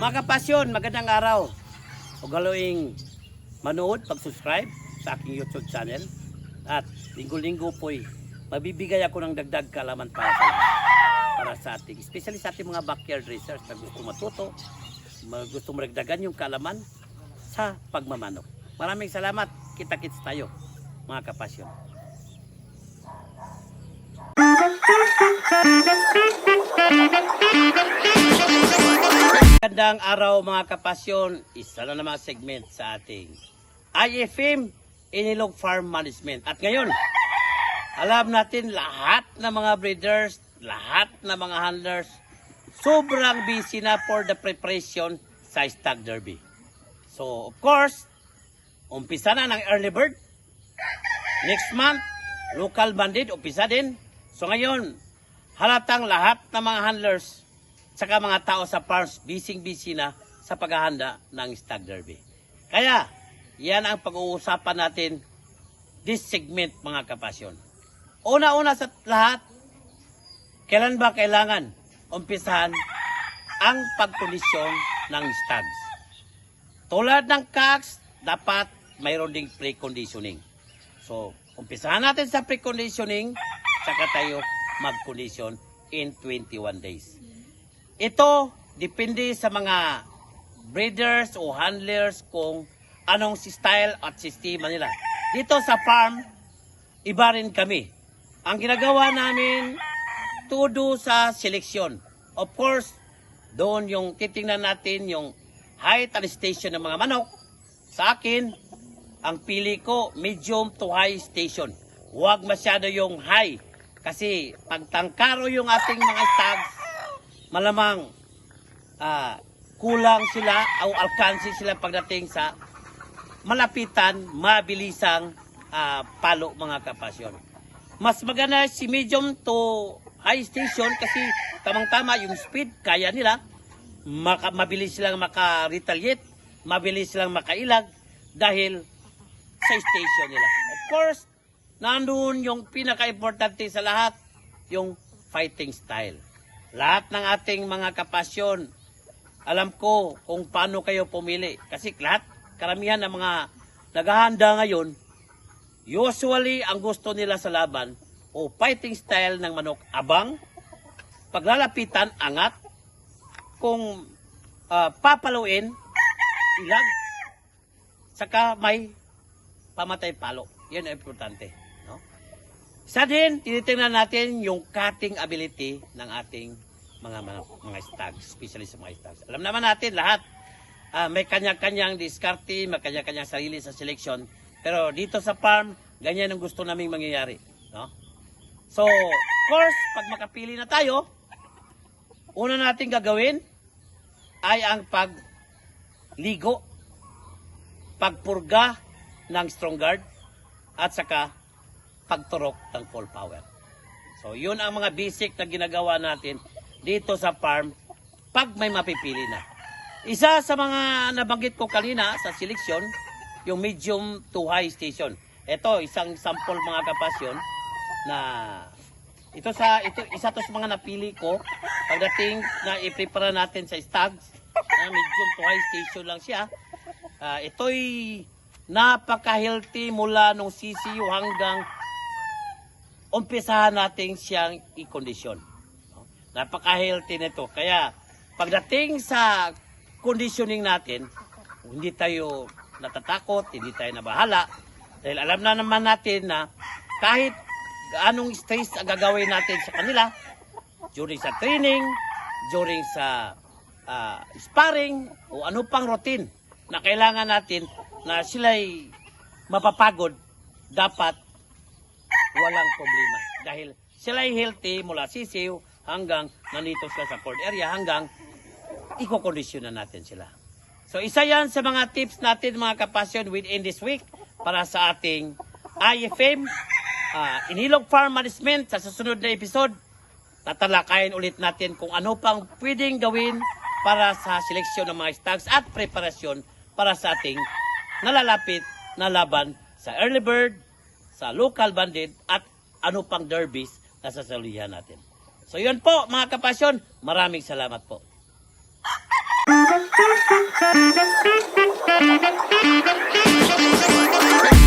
Mga kapasyon, magandang araw. Huwag galoing manood, pag-subscribe sa aking YouTube channel. At linggo-linggo po'y mabibigay ako ng dagdag kaalaman para sa lahat. Para sa ating, especially sa ating mga backyard racers na gusto matuto, gusto maragdagan yung kaalaman sa pagmamanok. Maraming salamat. Kita-kits tayo, mga kapasyon. Magandang araw mga kapasyon, isa na naman segment sa ating IFM Inilog Farm Management. At ngayon, alam natin lahat ng mga breeders, lahat ng mga handlers, sobrang busy na for the preparation sa Stag Derby. So of course, umpisa na ng early bird. Next month, local bandit, umpisa din. So ngayon, halatang lahat ng mga handlers saka mga tao sa farms, busy na sa paghahanda ng Stag Derby. Kaya, yan ang pag-uusapan natin this segment, mga kapasyon. Una-una sa lahat, kailan ba kailangan umpisahan ang pagkondisyon ng stags? Tulad ng CACs, dapat mayroon ding pre-conditioning. So, umpisahan natin sa pre-conditioning, saka tayo mag-condition in 21 days. Ito, depende sa mga breeders o handlers kung anong style at sistema nila. Dito sa farm, iba rin kami. Ang ginagawa namin, todo sa seleksyon. Of course, doon yung titingnan natin yung height and station ng mga manok. Sa akin, ang pili ko, medium to high station. Huwag masyado yung high. Kasi pag tangkaro yung ating mga stags, malamang kulang sila o alkansi sila pagdating sa malapitan, mabilisang palo, mga kapasyon. Mas maganda si medium to high station kasi tamang-tama yung speed, kaya nila, mabilis silang maka-retaliate, mabilis silang makailag dahil sa station nila. Of course, nandun yung pinaka-importante sa lahat, yung fighting style. Lahat ng ating mga kapasyon, alam ko kung paano kayo pumili. Kasi lahat, karamihan ng mga naghahanda ngayon, usually ang gusto nila sa laban o fighting style ng manok, abang, paglalapitan, angat, kung papaluin, ilag, saka may pamatay palo. Yan ang importante. Isa din, tinitingnan natin yung cutting ability ng ating mga stags, especially sa mga stags. Alam naman natin lahat, may kanya-kanyang diskarte, may kanya-kanyang sarili sa selection. Pero dito sa farm, ganyan ang gusto naming mangyayari. No? So, of course, pag makapili na tayo, una natin gagawin ay ang pagligo, pagpurga ng strong guard, at saka pagturok ng full power. So, yun ang mga basic na ginagawa natin dito sa farm pag may mapipili na. Isa sa mga nabanggit ko kanina sa selection, yung medium to high station. Ito, isang sample, mga kapasyon, na ito isa to sa mga napili ko pagdating na i-prepare natin sa stags. Medium to high station lang siya. Ito'y napaka-healthy mula nung CCU hanggang umpisahan natin siyang i-condition. Napaka-healthy nito. Kaya pagdating sa conditioning natin, hindi tayo natatakot, hindi tayo nabahala. Dahil alam na naman natin na kahit anong stress ang gagawin natin sa kanila, during sa training, during sa sparring, o ano pang routine na kailangan natin na sila'y mapapagod, dapat walang problema. Dahil sila ay healthy mula sisiw hanggang nandito sila sa court area, hanggang i-kondisyonan natin sila. So isa yan sa mga tips natin, mga kapasyon, within this week para sa ating IFM Inilog Farm Management. Sa susunod na episode, tatalakayin ulit natin kung ano pang pwedeng gawin para sa seleksyon ng mga stags at preparasyon para sa ating nalalapit na laban sa early bird, sa local bandit, at ano pang derbies na sasalihan natin. So yun po, mga kapasyon, maraming salamat po.